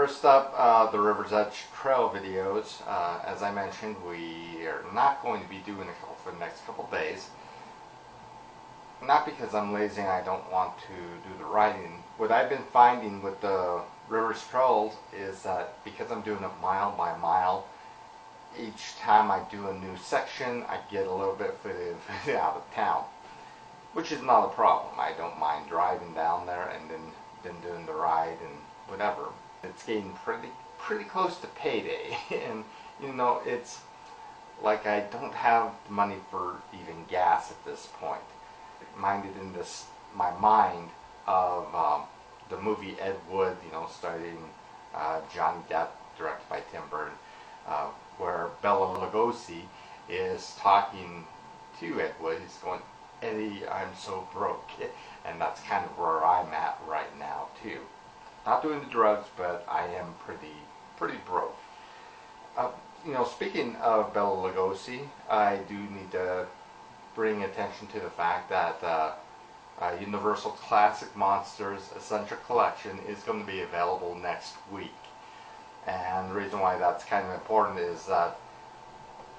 First up, the River's Edge Trail videos. As I mentioned, we are not going to be doing a couple for the next couple days. Not because I'm lazy and I don't want to do the riding. What I've been finding with the River's Trails is that because I'm doing it mile by mile, each time I do a new section, I get a little bit further out of town, which is not a problem. I don't mind driving down there and then doing the ride and whatever. It's getting pretty close to payday, and you know, it's like I don't have the money for even gas at this point. Minded in my mind of the movie Ed Wood, you know, starring Johnny Depp, directed by Tim Burton, where Bela Lugosi is talking to Ed Wood. He's going, "Eddie, I'm so broke," and that's kind of where I'm at right now too. Not doing the drugs, but I am pretty broke. You know, speaking of Bela Lugosi, I do need to bring attention to the fact that Universal Classic Monsters Essential Collection is going to be available next week. And the reason why that's kind of important is that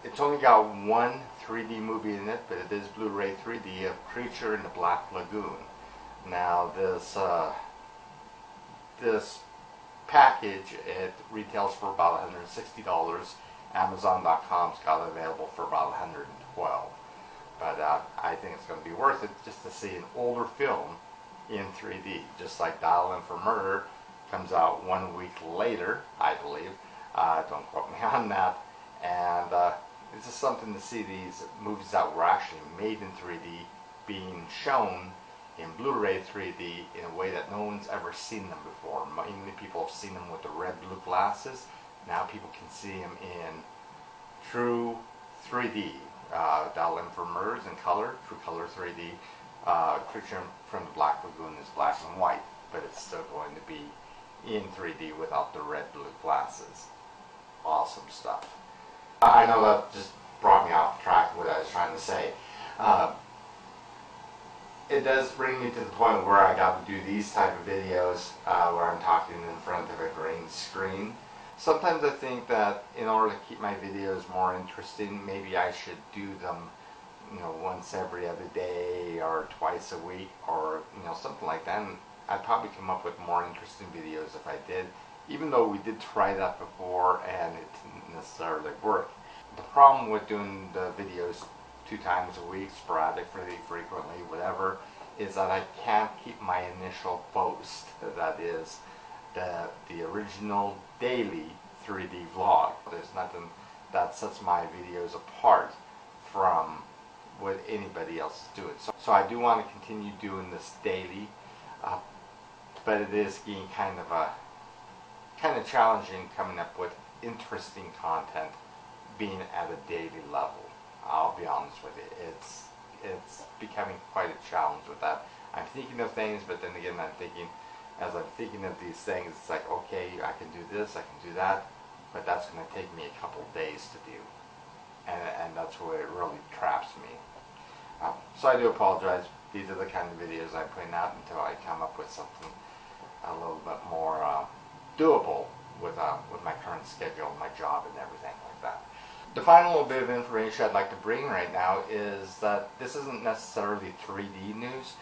it's only got one 3D movie in it, but it is Blu-ray 3D of Creature in the Black Lagoon. Now this package, it retails for about $160. Amazon.com's got it available for about $112. But I think it's going to be worth it just to see an older film in 3D. Just like Dial M for Murder comes out 1 week later, I believe. Don't quote me on that. And it's just something to see these movies that were actually made in 3D being shown in Blu-ray 3D in a way that no one's ever seen them before. Many people have seen them with the red-blue glasses. Now people can see them in true 3D. Dial M for Murder is in color, true color 3D. Creature from the Black Lagoon is black and white, but it's still going to be in 3D without the red-blue glasses. Awesome stuff. I know that just brought me off track of what I was trying to say. It does bring me to the point where I got to do these type of videos where I'm talking in front of a green screen. Sometimes I think that in order to keep my videos more interesting, maybe I should do them, you know, once every other day or twice a week, or you know, something like that. And I'd probably come up with more interesting videos if I did, even though we did try that before and it didn't necessarily work. The problem with doing the videos 2 times a week, sporadically, frequently, whatever, is that I can't keep my initial boast, that is the original daily 3D vlog. There's nothing that sets my videos apart from what anybody else is doing. So I do want to continue doing this daily, but it is getting kind of challenging coming up with interesting content being at a daily level. I'll be honest with you, it's becoming quite a challenge with that. I'm thinking of things, but then again, as I'm thinking of these things, it's like, okay, I can do this, I can do that, but that's going to take me a couple days to do, and that's where it really traps me. So I do apologize. These are the kind of videos I'm putting out until I come up with something a little bit more doable with my current schedule, my job, and everything like that. The final little bit of information I'd like to bring right now is that this isn't necessarily 3D news,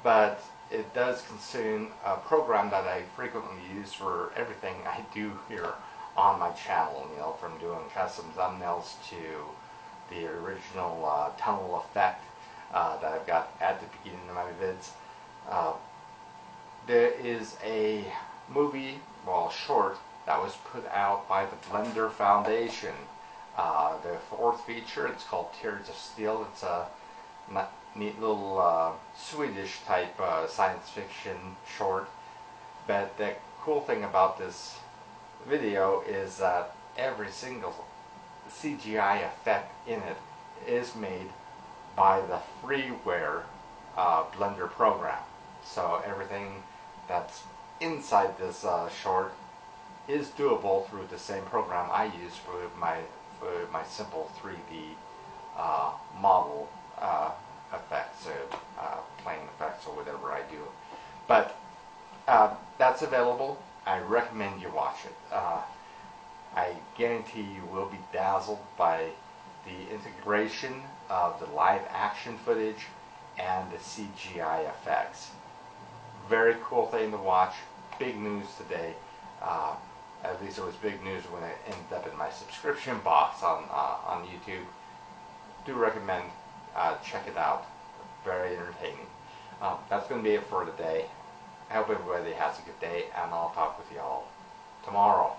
but it does concern a program that I frequently use for everything I do here on my channel, you know, from doing custom thumbnails to the original tunnel effect that I've got at the beginning of my vids. There is a movie, well, short, that was put out by the Blender Foundation. The 4th feature, it's called Tears of Steel. It's a neat little Swedish type science fiction short. But the cool thing about this video is that every single CGI effect in it is made by the freeware Blender program. So everything that's inside this short is doable through the same program I use for my simple 3D model effects, or plane effects, or whatever I do. But that's available I recommend you watch it. I guarantee you will be dazzled by the integration of the live action footage and the CGI effects. Very cool thing to watch. Big news today. At least it was big news when it ended up in my subscription box on YouTube. Do recommend check it out. Very entertaining. That's going to be it for today. I hope everybody has a good day, and I'll talk with you all tomorrow.